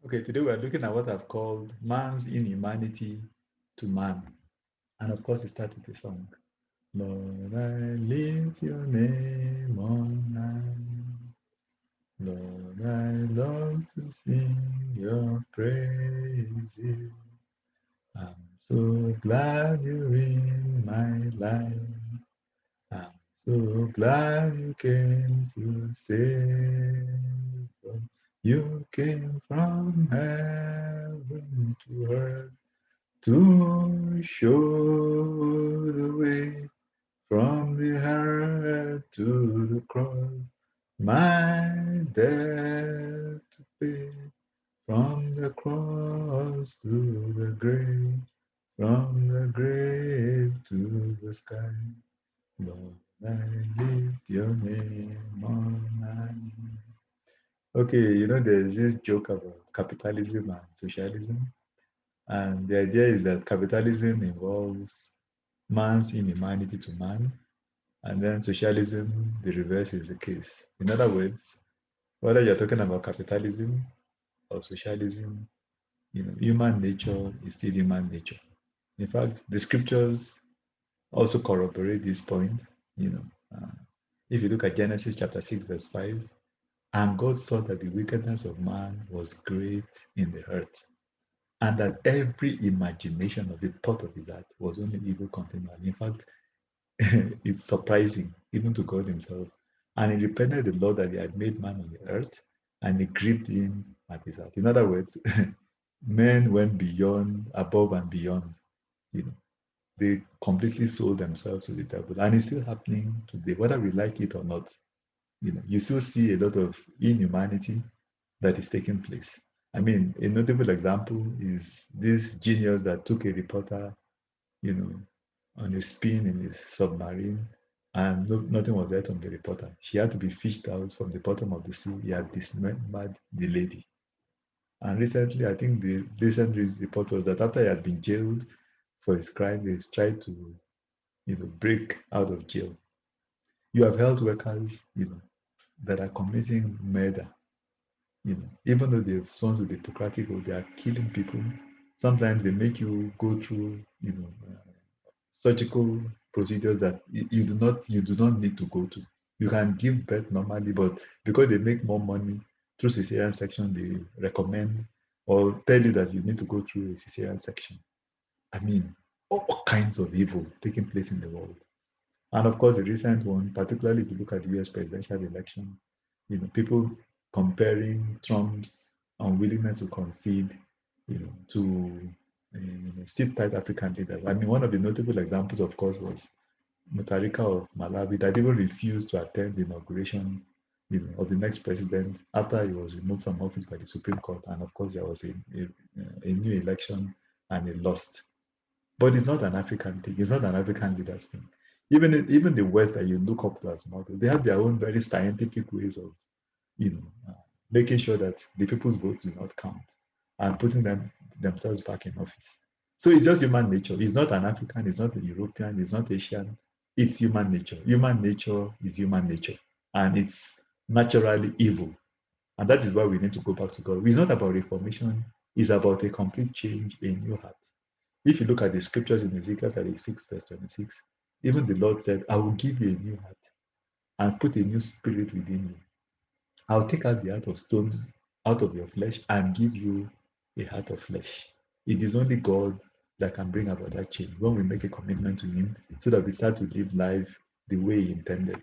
Okay, today we're looking at what I've called man's inhumanity to man. And of course, we start with a song. Lord, I lift your name on high. Lord, I love to sing your praises. I'm so glad you're in my life. I'm so glad you came to save us. You came from heaven to earth to show the way from the earth to the cross. My debt to pay from the cross to the grave, from the grave to the sky. Lord, I lift your name on high. Okay, there's this joke about capitalism and socialism. And the idea is that capitalism involves man's inhumanity to man, and then socialism, the reverse is the case. In other words, whether you're talking about capitalism or socialism, human nature is still human nature. In fact, the scriptures also corroborate this point. You know, uh, if you look at Genesis chapter 6, verse 5, and God saw that the wickedness of man was great in the earth, and that every imagination of the thought of his heart was only evil continually. In fact, it's surprising, even to God himself. And he repented the Lord that he had made man on the earth, and he grieved him at his heart. In other words, men went beyond, above and beyond. You know, they completely sold themselves to the devil. And it's still happening today, whether we like it or not. You still see a lot of inhumanity that is taking place. I mean, a notable example is this genius that took a reporter, you know, on a spin in his submarine, and nothing was there on the reporter. She had to be fished out from the bottom of the sea. He had dismembered the lady. And recently, I think the recent report was that after he had been jailed for his crime, they tried to, break out of jail. You have health workers, that are committing murder. Even though they've sworn to the Hippocratic oath, they are killing people. Sometimes they make you go through, surgical procedures that you do not need to go to. You can give birth normally, but because they make more money through cesarean section, they recommend or tell you that you need to go through a cesarean section. I mean, all kinds of evil taking place in the world. And of course, the recent one, particularly if you look at the US presidential election, people comparing Trump's unwillingness to concede, to sit tight African leaders. I mean, one of the notable examples, of course, was Mutarika of Malawi that even refused to attend the inauguration, of the next president after he was removed from office by the Supreme Court. And of course, there was a new election and he lost. But it's not an African thing. It's not an African leaders thing. Even the West that you look up to as model, they have their own very scientific ways of, making sure that the people's votes do not count and putting themselves back in office. So it's just human nature. It's not an African. It's not a European. It's not Asian. It's human nature. Human nature is human nature, and it's naturally evil. And that is why we need to go back to God. It's not about reformation. It's about a complete change, a new heart. If you look at the scriptures in Ezekiel 36, verse 26, even the Lord said, I will give you a new heart and put a new spirit within you. I'll take out the heart of stones out of your flesh and give you a heart of flesh. It is only God that can bring about that change when we make a commitment to Him so that we start to live life the way He intended.